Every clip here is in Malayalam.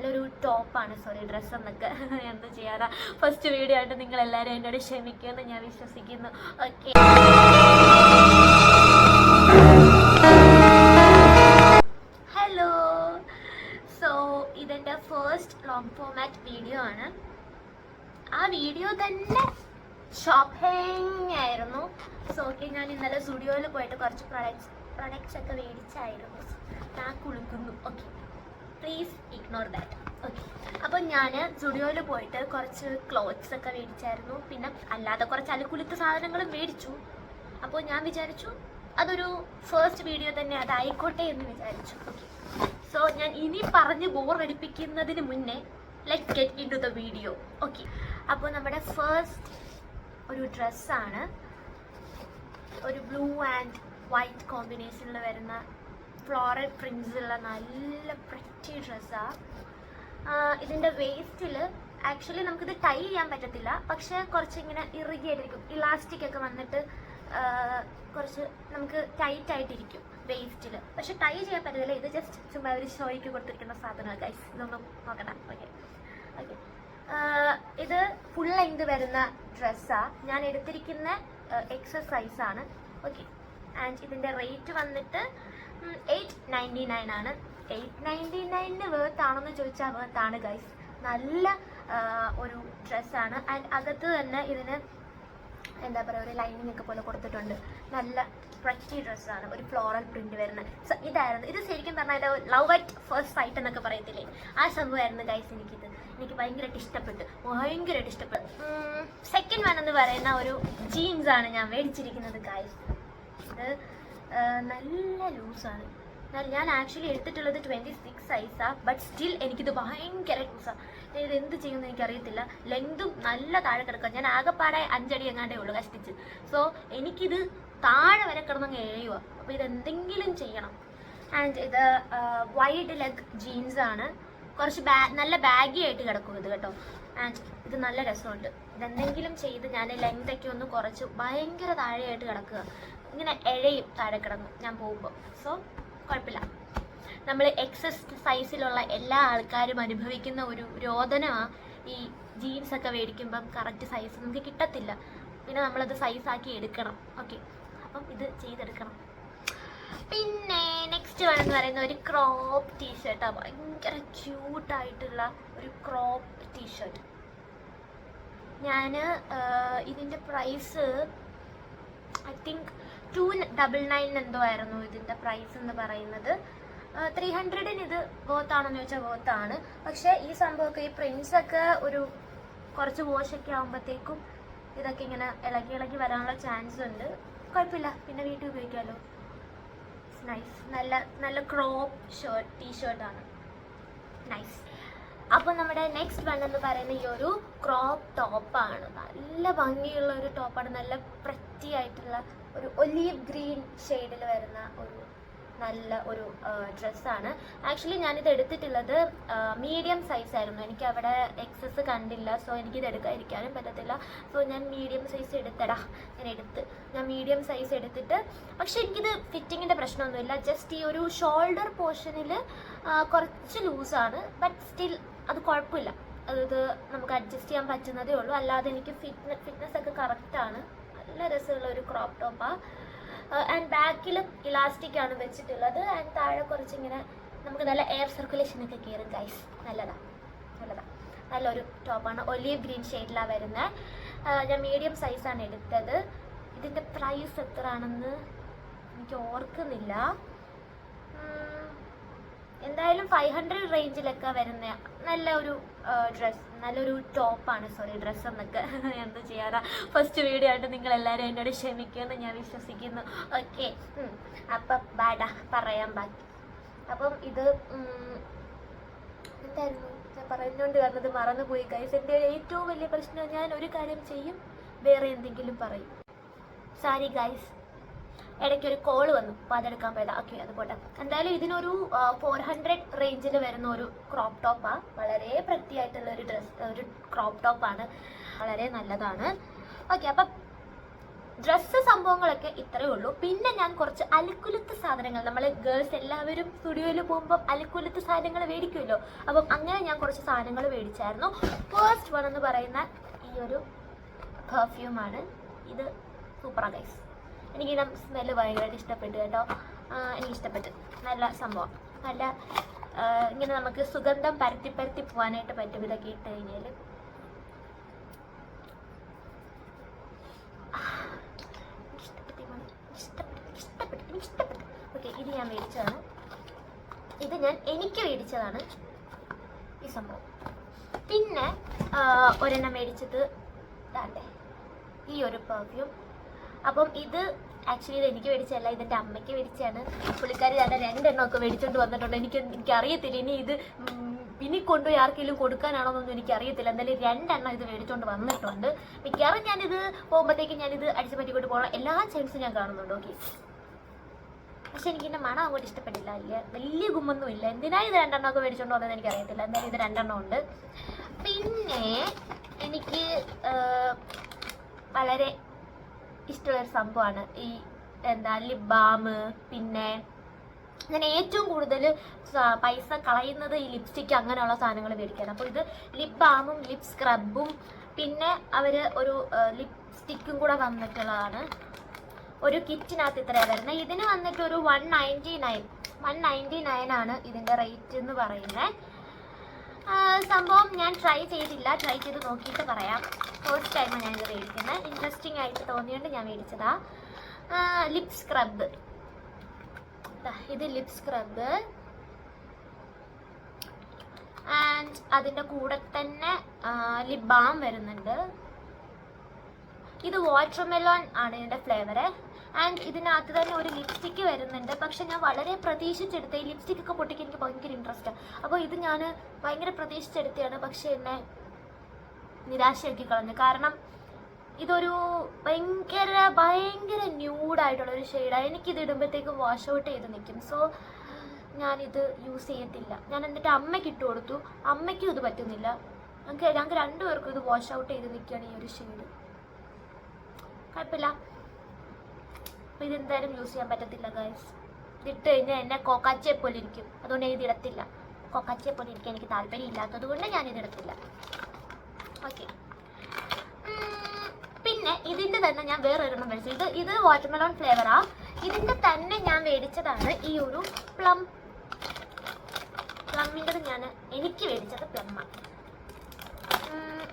നല്ലൊരു ടോപ്പാണ്, സോറി ഡ്രസ്സ് എന്നൊക്കെ എന്ത് ചെയ്യാറാ. ഫസ്റ്റ് വീഡിയോ ആയിട്ട് നിങ്ങളെല്ലാവരും എന്നോട് ക്ഷമിക്കുമെന്ന് ഞാൻ വിശ്വസിക്കുന്നു. Okay, hello. സോ ഇതെൻ്റെ ഫസ്റ്റ് ലോങ് ഫോമാറ്റ് വീഡിയോ ആണ്. ആ വീഡിയോ തന്നെ ഷോപ്പിംഗ് ആയിരുന്നു. സോ ഓക്കെ, ഞാൻ ഇന്നലെ സ്റ്റുഡിയോയിൽ പോയിട്ട് കുറച്ച് പ്രൊഡക്ട്സ് ഒക്കെ മേടിച്ചായിരുന്നു. ഞാൻ കുളിക്കുന്നു. Okay, please ignore that. Okay, അപ്പോൾ ഞാൻ സ്റ്റുഡിയോയിൽ പോയിട്ട് കുറച്ച് ക്ലോത്ത്സ് ഒക്കെ മേടിച്ചായിരുന്നു. പിന്നെ അല്ലാതെ കുറച്ച് അലക്കുലുക്ക് സാധനങ്ങളും മേടിച്ചു. അപ്പോൾ ഞാൻ വിചാരിച്ചു അതൊരു ഫസ്റ്റ് വീഡിയോ തന്നെ അതായിക്കോട്ടെ എന്ന് വിചാരിച്ചു. ഓക്കെ, സോ ഞാൻ ഇനി പറഞ്ഞ് ബോറടിപ്പിക്കുന്നതിന് മുന്നേ let's get into the video. Okay, അപ്പോൾ നമ്മുടെ ഫസ്റ്റ് ഒരു ഡ്രസ്സാണ്. ഒരു ബ്ലൂ ആൻഡ് വൈറ്റ് കോമ്പിനേഷനിൽ വരുന്ന ഫ്ലോറൽ പ്രിൻസ് ഉള്ള നല്ല പ്രിറ്റി ഡ്രസ്സാണ്. ഇതിൻ്റെ വേസ്റ്റിൽ ആക്ച്വലി നമുക്കിത് ടൈ ചെയ്യാൻ പറ്റത്തില്ല, പക്ഷേ കുറച്ചിങ്ങനെ ഇറുകിയായിട്ടിരിക്കും. ഇലാസ്റ്റിക് ഒക്കെ വന്നിട്ട് കുറച്ച് നമുക്ക് ടൈറ്റ് ആയിട്ടിരിക്കും വേസ്റ്റിൽ. പക്ഷെ ടൈ ചെയ്യാൻ പറ്റത്തില്ല. ഇത് ജസ്റ്റ് ചുമ്മാ ഒരു ഷോയ്ക്ക് കൊടുത്തിരിക്കുന്ന സാധനമാണ് ഗൈസ്. ഇതൊന്നും നോക്കണം. ഓക്കെ ഓക്കെ, ഇത് ഫുൾ ലെങ്ത് വരുന്ന ഡ്രസ്സാണ്. ഞാൻ എടുത്തിരിക്കുന്ന എക്സസൈസാണ്. ഓക്കെ, ആൻഡ് ഇതിൻ്റെ റേറ്റ് വന്നിട്ട് 899 ആണ്. 899 വേർത്ത് ആണെന്ന് ചോദിച്ചാൽ വേർത്താണ് ഗൈസ്. നല്ല ഒരു ഡ്രസ്സാണ്. ആൻഡ് അകത്ത് തന്നെ ഇതിന് എന്താ പറയുക, ഒരു ലൈനിങ് ഒക്കെ പോലെ കൊടുത്തിട്ടുണ്ട്. നല്ല പ്രറ്റി ഡ്രസ്സാണ്, ഒരു ഫ്ലോറൽ പ്രിന്റ് വരുന്നത്. സോ ഇതായിരുന്നു ഇത്. ശരിക്കും പറഞ്ഞാൽ ലവ് അറ്റ് ഫസ്റ്റ് സൈറ്റ് എന്നൊക്കെ പറയത്തില്ലേ, ആ സംഭവമായിരുന്നു ഗൈസ്. എനിക്ക് ഭയങ്കരമായിട്ട് ഇഷ്ടപ്പെട്ടു. സെക്കൻഡ് വൺ എന്ന് പറയുന്ന ഒരു ജീൻസാണ് ഞാൻ മേടിച്ചിരിക്കുന്നത് ഗൈസ്. ഇത് നല്ല ലൂസാണ്. ഞാൻ ആക്ച്വലി എടുത്തിട്ടുള്ളത് 26 സൈസാണ്. ബട്ട് സ്റ്റിൽ എനിക്കിത് ഭയങ്കര ലൂസാണ്. ഇത് എന്ത് ചെയ്യുമെന്ന് എനിക്കറിയത്തില്ല. ലെങ്തും നല്ല താഴെ കിടക്കുക. ഞാൻ ആകെപ്പാടെ 5 അടി എങ്ങാണ്ടേ ഉള്ളൂ കഷ്ടിച്ച്. സോ എനിക്കിത് താഴെ വരെ കിടന്നങ്ങ് എഴുതുക. അപ്പോൾ ഇതെന്തെങ്കിലും ചെയ്യണം. ആൻഡ് ഇത് വൈഡ് ലെഗ് ജീൻസാണ്. കുറച്ച് നല്ല ബാഗി ആയിട്ട് കിടക്കും ഇത് കേട്ടോ. ആൻഡ് ഇത് നല്ല രസമുണ്ട്. ഇതെന്തെങ്കിലും ചെയ്ത് ഞാൻ ലെങ്തൊക്കെ ഒന്ന് കുറച്ച് ഭയങ്കര താഴെയായിട്ട് കിടക്കുക. ഇങ്ങനെ എഴയും താഴെ കിടന്നു ഞാൻ പോകുമ്പോൾ. സോ കുഴപ്പമില്ല. നമ്മൾ എക്സസ് സൈസിലുള്ള എല്ലാ ആൾക്കാരും അനുഭവിക്കുന്ന ഒരു രോദനമാണ് ഈ ജീൻസൊക്കെ മേടിക്കുമ്പം കറക്റ്റ് സൈസ് നമുക്ക് കിട്ടത്തില്ല. പിന്നെ നമ്മളത് സൈസാക്കി എടുക്കണം. ഓക്കെ, അപ്പം ഇത് ചെയ്തെടുക്കണം. പിന്നെ നെക്സ്റ്റ് വേണമെന്ന് പറയുന്ന ഒരു ക്രോപ്പ് ടീഷർട്ടാണ്. ഭയങ്കര ക്യൂട്ടായിട്ടുള്ള ഒരു ക്രോപ്പ് ടീഷർട്ട്. ഞാൻ ഇതിൻ്റെ പ്രൈസ് ഐ തിങ്ക് 299 എന്തോ ആയിരുന്നു ഇതിൻ്റെ പ്രൈസ് എന്ന് പറയുന്നത്. 300 ഇത് ബോത്താണെന്ന് ചോദിച്ചാൽ ബോത്താണ്. പക്ഷേ ഈ സംഭവമൊക്കെ ഈ പ്രിൻസൊക്കെ ഒരു കുറച്ച് വാഷൊക്കെ ആകുമ്പോഴത്തേക്കും ഇതൊക്കെ ഇങ്ങനെ ഇളകി വരാനുള്ള ചാൻസ് ഉണ്ട്. കുഴപ്പമില്ല, പിന്നെ വീട്ടിൽ ഉപയോഗിക്കാമല്ലോ. നൈസ്. നല്ല ക്രോപ്പ് ടീഷർട്ടാണ്. നൈസ്. അപ്പോൾ നമ്മുടെ നെക്സ്റ്റ് വൺ എന്ന് പറയുന്ന ഈ ഒരു ക്രോപ്പ് ടോപ്പാണ്. നല്ല ഭംഗിയുള്ള ഒരു ടോപ്പാണ്. നല്ല പ്രറ്റി ആയിട്ടുള്ള ഒരു ഒലീവ് ഗ്രീൻ ഷെയ്ഡിൽ വരുന്ന ഒരു നല്ല ഒരു ഡ്രസ്സാണ്. ആക്ച്വലി ഞാനിത് എടുത്തിട്ടുള്ളത് മീഡിയം സൈസ് ആയിരുന്നു. എനിക്ക് അവിടെ എക്സസ് കണ്ടില്ല. സോ എനിക്കിത് എടുക്കാതിരിക്കാനും പറ്റത്തില്ല. സോ ഞാൻ മീഡിയം സൈസ് ഞാൻ മീഡിയം സൈസ് എടുത്തിട്ട്, പക്ഷെ എനിക്കിത് ഫിറ്റിങ്ങിൻ്റെ പ്രശ്നമൊന്നുമില്ല. ജസ്റ്റ് ഈ ഒരു ഷോൾഡർ പോർഷനിൽ കുറച്ച് ലൂസാണ്. ബട്ട് സ്റ്റിൽ അത് കുഴപ്പമില്ല. അത് നമുക്ക് അഡ്ജസ്റ്റ് ചെയ്യാൻ പറ്റുന്നതേ ഉള്ളൂ. അല്ലാതെ എനിക്ക് ഫിറ്റ്നസ് ഒക്കെ കറക്റ്റാണ്. നല്ല രസമുള്ള ഒരു ക്രോപ്പ് ടോപ്പാണ്. ആൻഡ് ബാക്കിലും ഇലാസ്റ്റിക് ആണ് വെച്ചിട്ടുള്ളത്. ആൻഡ് താഴെ കുറച്ചിങ്ങനെ നമുക്ക് നല്ല എയർ സർക്കുലേഷനൊക്കെ കയറും ഗൈസ്. നല്ലതാണ്. നല്ലൊരു ടോപ്പാണ്. ഒലീവ് ഗ്രീൻ ഷെയ്ഡിലാണ് വരുന്നത്. ഞാൻ മീഡിയം സൈസാണ് എടുത്തത്. ഇതിൻ്റെ പ്രൈസ് എത്ര ആണെന്ന് എനിക്ക് ഓർക്കുന്നില്ല. എന്തായാലും 500 റേഞ്ചിലൊക്കെ വരുന്ന നല്ലൊരു നല്ലൊരു ടോപ്പാണ്. സോറി ഡ്രസ്സ് എന്നൊക്കെ എന്ത് ചെയ്യാറാ. ഫസ്റ്റ് വീഡിയോ ആയിട്ട് നിങ്ങളെല്ലാവരും എന്നോട് ക്ഷമിക്കുമെന്ന് ഞാൻ വിശ്വസിക്കുന്നു. ഓക്കെ, അപ്പം പറയാൻ ബാക്കി. അപ്പം ഇത് എന്തായിരുന്നു ഞാൻ പറഞ്ഞുകൊണ്ട് വന്നത് മറന്നുപോയി ഗൈസ്. എൻ്റെ ഏറ്റവും വലിയ പ്രശ്നം, ഞാൻ ഒരു കാര്യം ചെയ്യും, വേറെ എന്തെങ്കിലും പറയും. Sorry guys. ഇടയ്ക്കൊരു കോൾ വന്നു, അപ്പോൾ അതെടുക്കാൻ പോയതാണ്. ഓക്കെ, അത് പോട്ടെ. എന്തായാലും ഇതിനൊരു 400 റേഞ്ചിൽ വരുന്ന ഒരു ക്രോപ്പ് ടോപ്പാണ്. വളരെ വൃത്തിയായിട്ടുള്ള ഒരു ക്രോപ്പ് ടോപ്പാണ്. വളരെ നല്ലതാണ്. ഓക്കെ, അപ്പം ഡ്രസ്സ് സംഭവങ്ങളൊക്കെ ഇത്രയേ ഉള്ളൂ. പിന്നെ ഞാൻ കുറച്ച് അലുക്കുലുത്ത് സാധനങ്ങൾ, നമ്മൾ ഗേൾസ് എല്ലാവരും സ്റ്റുഡിയോയിൽ പോകുമ്പോൾ അലുക്കുലുത്ത് സാധനങ്ങൾ മേടിക്കുമല്ലോ, അപ്പം അങ്ങനെ ഞാൻ കുറച്ച് സാധനങ്ങൾ മേടിച്ചായിരുന്നു. ഫസ്റ്റ് വൺ എന്ന് പറയുന്ന ഈ ഒരു പെർഫ്യൂമാണ്. ഇത് സൂപ്പറാണ് ഗൈസ്. എനിക്കിത് സ്മെല്ല് ഭയങ്കരമായിട്ട് ഇഷ്ടപ്പെട്ടു കേട്ടോ. എനിക്കിഷ്ടപ്പെട്ടു. നല്ല സംഭവം, നല്ല ഇങ്ങനെ നമുക്ക് സുഗന്ധം പരത്തി പരത്തി പോകാനായിട്ട് പറ്റും ഇതൊക്കെ ഇട്ട് കഴിഞ്ഞാൽ. ഓക്കെ, ഇത് ഞാൻ മേടിച്ചതാണ്. ഇത് എനിക്ക് മേടിച്ചതാണ് ഈ സംഭവം. പിന്നെ ഒരെണ്ണം മേടിച്ചത് ഈ ഒരു പെർഫ്യൂം. അപ്പം ഇത് ആക്ച്വലി ഇത് എനിക്ക് മേടിച്ചതല്ല, ഇതെൻ്റെ അമ്മയ്ക്ക് മേടിച്ചതാണ്. പുള്ളിക്കാരി തന്നെ 2 എണ്ണമൊക്കെ മേടിച്ചോണ്ട് വന്നിട്ടുണ്ട്. എനിക്കറിയത്തില്ല ഇനി ഇത് ഇനി കൊണ്ടുപോയി ആർക്കെങ്കിലും കൊടുക്കാനാണോന്നൊന്നും എനിക്കറിയത്തില്ല. എന്തായാലും 2 എണ്ണം ഇത് മേടിച്ചോണ്ട് വന്നിട്ടുണ്ട്. മിക്കവാറും ഞാനിത് പോകുമ്പോഴത്തേക്കും ഞാനിത് അടിച്ചു പറ്റിക്കൊണ്ട് പോകണം എല്ലാ ചാൻസും ഞാൻ കാണുന്നുണ്ട്. ഓക്കെ, പക്ഷെ എനിക്കിൻ്റെ മണം അങ്ങോട്ട് ഇഷ്ടപ്പെട്ടില്ല. വലിയ ഗുമ്മൊന്നും ഇല്ല. എന്തിനാണ് ഇത് 2 എണ്ണമൊക്കെ മേടിച്ചോണ്ട് വന്നത് എനിക്കറിയത്തില്ല. എന്തായാലും ഇത് 2 എണ്ണം ഉണ്ട്. പിന്നെ എനിക്ക് വളരെ ഇഷ്ടമുള്ളൊരു സംഭവമാണ് ഈ ലിപ് ബാം. പിന്നെ ഞാൻ ഏറ്റവും കൂടുതൽ പൈസ കളയുന്നത് ഈ ലിപ്സ്റ്റിക്ക് അങ്ങനെയുള്ള സാധനങ്ങൾ മേടിക്കാൻ. അപ്പോൾ ഇത് ലിപ് ബാമും ലിപ് സ്ക്രബും പിന്നെ അവർ ഒരു ലിപ്സ്റ്റിക്കും കൂടെ വന്നിട്ടുള്ളതാണ്. ഒരു കിറ്റിനകത്ത് ഇത്രയാണ് വരുന്നത്. ഇതിന് വന്നിട്ട് ഒരു 199 ആണ് ഇതിൻ്റെ റേറ്റ് എന്ന് പറയുന്നത്. സംഭവം ഞാൻ ട്രൈ ചെയ്തില്ല, ട്രൈ ചെയ്ത് നോക്കിയിട്ട് പറയാം. ഫസ്റ്റ് ടൈമാണ് ഞാനിത് മേടിക്കുന്നത്. ഇൻട്രസ്റ്റിംഗ് ആയിട്ട് തോന്നിയുകൊണ്ട് ഞാൻ മേടിച്ചതാ. ലിപ് സ്ക്രബ്, ഇത് ലിപ് സ്ക്രബ്. ആൻഡ് അതിൻ്റെ കൂടെ തന്നെ ലിപ് ബാം വരുന്നുണ്ട്. ഇത് വാട്ടർമെലോൺ ആണ് ഇതിൻ്റെ ഫ്ലേവറ്. ആൻഡ് ഇതിനകത്ത് തന്നെ ഒരു ലിപ്സ്റ്റിക്ക് വരുന്നുണ്ട്. പക്ഷെ ഞാൻ വളരെ പ്രതീക്ഷിച്ചെടുത്ത, ഈ ലിപ്സ്റ്റിക്കൊക്കെ പൊട്ടിക്കാൻ എനിക്ക് ഭയങ്കര ഇൻട്രസ്റ്റാണ്. അപ്പോൾ ഇത് ഞാൻ ഭയങ്കര പ്രതീക്ഷിച്ചെടുത്തതാണ്. പക്ഷെ എന്നെ നിരാശയാക്കി കളഞ്ഞു. കാരണം ഇതൊരു ഭയങ്കര ന്യൂഡായിട്ടുള്ളൊരു ഷെയ്ഡാണ്. എനിക്കിത് ഇടുമ്പോഴത്തേക്കും വാഷ് ഔട്ട് ചെയ്ത് നിൽക്കും. സോ ഞാനിത് യൂസ് ചെയ്യത്തില്ല. ഞാൻ എന്നിട്ട് അമ്മയ്ക്ക് ഇട്ട് കൊടുത്തു. അമ്മയ്ക്കും ഇത് പറ്റുന്നില്ല. ഞങ്ങൾക്ക് 2 പേർക്കും ഇത് വാഷ് ഔട്ട് ചെയ്ത് നിൽക്കുകയാണ് ഈ ഒരു ഷെയ്ഡ്. കുഴപ്പമില്ല. അപ്പോൾ ഇതെന്തായാലും യൂസ് ചെയ്യാൻ പറ്റത്തില്ല ഗൈസ്. ഇതിട്ട് കഴിഞ്ഞാൽ എന്നെ കോക്കാച്ചിയെ പോലെ ഇരിക്കും. അതുകൊണ്ട് ഞാൻ ഇതിടത്തില്ല. കോക്കാച്ചിയെ പോലെ ഇരിക്കാൻ എനിക്ക് താല്പര്യം ഇല്ലാത്തത് കൊണ്ട് ഞാനിതിടത്തില്ല. ഓക്കെ, പിന്നെ ഇതിൻ്റെ തന്നെ ഞാൻ വേറൊരെണ്ണം മേടിച്ചത്. ഇത് വാട്ടർമെലോൺ ഫ്ലേവറാ. ഇതിൻ്റെ തന്നെ ഞാൻ മേടിച്ചതാണ് ഈ ഒരു പ്ലമ്മിൻ്റെത്. എനിക്ക് മേടിച്ചത് പ്ലമ്മാണ്.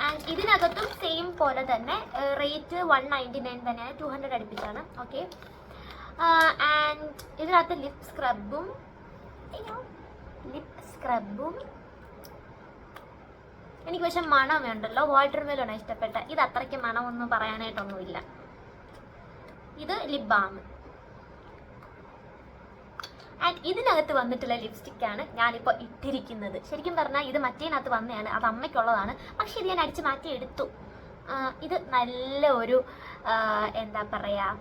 ആൻഡ് ഇതിനകത്തും സെയിം പോലെ തന്നെ റേറ്റ് 199 തന്നെയാണ്, 200 അടുപ്പിച്ചാണ്. ഓക്കെ, ആൻഡ് ഇതിനകത്ത് ലിപ് സ്ക്രബും എനിക്ക് പക്ഷെ മണം വേണ്ടല്ലോ. വാട്ടർമെലോൺ ഇഷ്ടപ്പെട്ട. ഇത് അത്രയ്ക്ക് മണമൊന്നും പറയാനായിട്ടൊന്നുമില്ല. ഇത് ലിപ് ബാം. ആൻഡ് ഇതിനകത്ത് വന്നിട്ടുള്ള ലിപ്സ്റ്റിക്കാണ് ഞാനിപ്പോൾ ഇട്ടിരിക്കുന്നത്. ശരിക്കും പറഞ്ഞാൽ ഇത് മറ്റേനകത്ത് വന്നതാണ്, അത് അമ്മയ്ക്കുള്ളതാണ്. പക്ഷെ ഇത് ഞാൻ അടിച്ച് മാറ്റി എടുത്തു. ഇത് നല്ല ഒരു എന്താ പറയുക,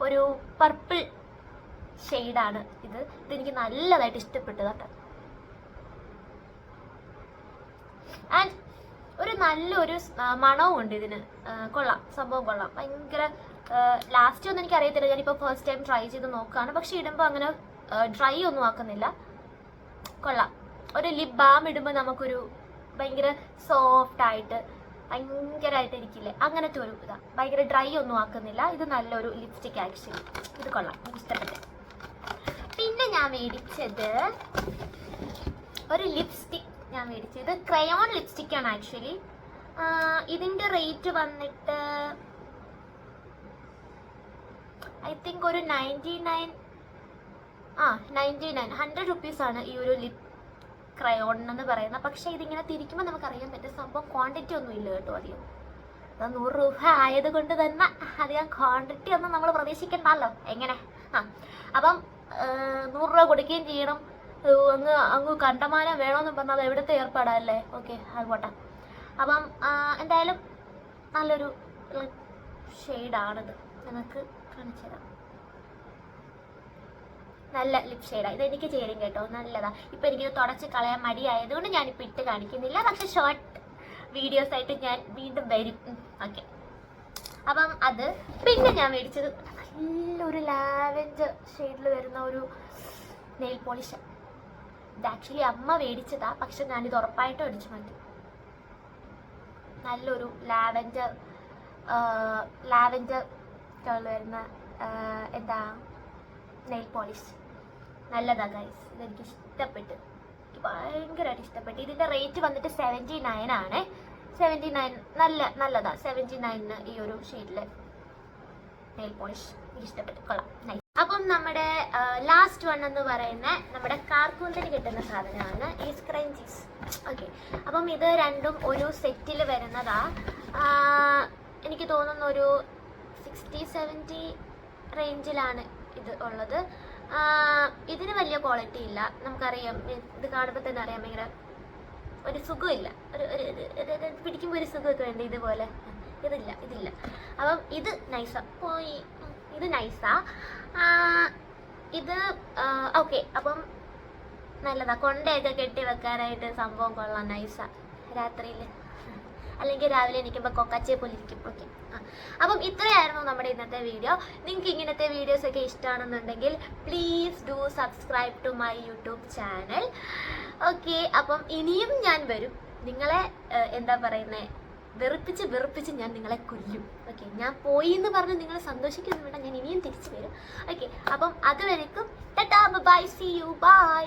ഒരു പർപ്പിൾ ഷെയ്ഡാണ് ഇത്. ഇതെനിക്ക് നല്ലതായിട്ട് ഇഷ്ടപ്പെട്ടു കേട്ടോ. ആൻഡ് ഒരു നല്ലൊരു മണവും ഉണ്ട് ഇതിന്. കൊള്ളാം, സംഭവം കൊള്ളാം. ഭയങ്കര ലാസ്റ്റ് ഒന്നും എനിക്ക് അറിയത്തില്ല. ഞാനിപ്പോൾ ഫസ്റ്റ് ടൈം ട്രൈ ചെയ്ത് നോക്കുകയാണ്. പക്ഷെ ഇടുമ്പോൾ അങ്ങനെ ഡ്രൈ ഒന്നും ആക്കുന്നില്ല. കൊള്ളാം. ഒരു ലിപ് ബാം ഇടുമ്പോൾ നമുക്കൊരു ഭയങ്കര സോഫ്റ്റായിട്ട് ഭയങ്കരമായിട്ട് ഇരിക്കില്ലേ, അങ്ങനത്തെ ഒരു ഇതാണ്. ഭയങ്കര ഡ്രൈ ഒന്നും ആക്കുന്നില്ല. ഇത് നല്ലൊരു ലിപ്സ്റ്റിക് ആക്ച്വലി. ഇത് കൊള്ളാം, എനിക്ക് ഇഷ്ടപ്പെട്ടു. പിന്നെ ഞാൻ മേടിച്ചത് ഒരു ലിപ്സ്റ്റിക്. ഞാൻ മേടിച്ചത് ക്രയോൺ ലിപ്സ്റ്റിക്കാണ് ആക്ച്വലി. ഇതിൻ്റെ റേറ്റ് വന്നിട്ട് ഐ തിങ്ക് ഒരു 100 റുപ്പീസാണ് ഈ ഒരു ലിപ് ക്രയോൺ എന്ന് പറയുന്നത്. പക്ഷേ ഇതിങ്ങനെ തിരിക്കുമ്പോൾ നമുക്കറിയാൻ പറ്റും സംഭവം ക്വാണ്ടിറ്റി ഒന്നും ഇല്ല കേട്ടോ അധികം. അത് 100 രൂപ ആയതുകൊണ്ട് തന്നെ അധികം ക്വാണ്ടിറ്റി ഒന്നും നമ്മൾ പ്രതീക്ഷിക്കണ്ടല്ലോ. എങ്ങനെ അപ്പം 100 രൂപ കൊടുക്കുകയും ചെയ്യണം. അങ്ങ് കണ്ടമാനം വേണമെന്ന് പറഞ്ഞാൽ അത് എവിടുത്തെ ഏർപ്പാടല്ലേ. ഓക്കെ, അത് പോട്ടെ. അപ്പം എന്തായാലും നല്ലൊരു ഷെയ്ഡാണിത്. നമുക്ക് കാണിച്ചു തരാം. നല്ല ലിപ് ഷെയ്ഡാണ്. ഇതെനിക്ക് ചേരും കേട്ടോ, നല്ലതാണ്. ഇപ്പം എനിക്കിത് തുടച്ച് കളയാൻ മടിയായതുകൊണ്ട് ഞാനിപ്പോൾ ഇട്ട് കാണിക്കുന്നില്ല. പക്ഷെ ഷോർട്ട് വീഡിയോസായിട്ട് ഞാൻ വീണ്ടും വരും. ഓക്കെ. അപ്പം അത് പിന്നെ ഞാൻ മേടിച്ചത് നല്ലൊരു ലാവൻഡർ ഷെയ്ഡിൽ വരുന്ന ഒരു നെയിൽ പോളിഷ്. ഇത് ആക്ച്വലി അമ്മ മേടിച്ചതാ, പക്ഷെ ഞാനിത് ഉറപ്പായിട്ടും അടിച്ചു മാറ്റി. നല്ലൊരു ലാവൻഡർ കളർ വരുന്ന എന്താ നെയിൽ പോളിഷ്. നല്ലതാ ഗൈസ്, ഇതെനിക്ക് ഇഷ്ടപ്പെട്ടു, എനിക്ക് ഭയങ്കരമായിട്ട് ഇഷ്ടപ്പെട്ടു. ഇതിൻ്റെ റേറ്റ് വന്നിട്ട് 79 ആണ്. 79 നല്ലതാ. 79 ഈ ഒരു ഷെയ്ഡില് നെയിൽ പോളിഷ് എനിക്ക് ഇഷ്ടപ്പെട്ടു, കൊള്ളാം, നൈസ്. അപ്പം നമ്മുടെ ലാസ്റ്റ് വൺ എന്ന് പറയുന്ന നമ്മുടെ കാർക്കൂന്തന് കിട്ടുന്ന സാധനമാണ് ഈ സ്ക്രഞ്ചീസ്. ഓക്കെ, അപ്പം ഇത് രണ്ടും ഒരു സെറ്റിൽ വരുന്നതാ. എനിക്ക് തോന്നുന്ന ഒരു 60-70 റേഞ്ചിലാണ് ഇത് ഉള്ളത്. ഇതിന് വലിയ ക്വാളിറ്റി ഇല്ല, നമുക്കറിയാം, ഇത് കാണുമ്പോൾ തന്നെ അറിയാം, ഭയങ്കര ഒരു സുഖമില്ല, പിടിക്കുമ്പോൾ ഒരു സുഖമൊക്കെ വേണ്ട, ഇതുപോലെ ഇതില്ല. അപ്പം ഇത് നൈസാ പോയി, ഇത് നൈസാ. ഇത് ഓക്കെ, അപ്പം നല്ലതാ, കൊണ്ടയൊക്കെ കെട്ടി വെക്കാനായിട്ട് സംഭവം കൊള്ളാം, നൈസാ. രാത്രിയിൽ അല്ലെങ്കിൽ രാവിലെ എണീക്കുമ്പോൾ കൊക്കച്ചയെ പോലെ ഇരിക്കും. ഓക്കെ, അപ്പം ഇത്രയായിരുന്നു നമ്മുടെ ഇന്നത്തെ വീഡിയോ. നിങ്ങൾക്ക് ഇങ്ങനത്തെ വീഡിയോസൊക്കെ ഇഷ്ടമാണെന്നുണ്ടെങ്കിൽ please do subscribe to my YouTube channel. Okay, അപ്പം ഇനിയും ഞാൻ വരും. നിങ്ങളെ എന്താ പറയുന്നത്, വെറുപ്പിച്ച് ഞാൻ നിങ്ങളെ കൊല്ലും. ഓക്കെ, ഞാൻ പോയി എന്ന് പറഞ്ഞ് നിങ്ങൾ സന്തോഷിക്കൊന്നും വേണ്ട, ഞാൻ ഇനിയും തിരിച്ചു വരും. ഓക്കെ, അപ്പം അതുവരെക്കും tata bye, see you, by.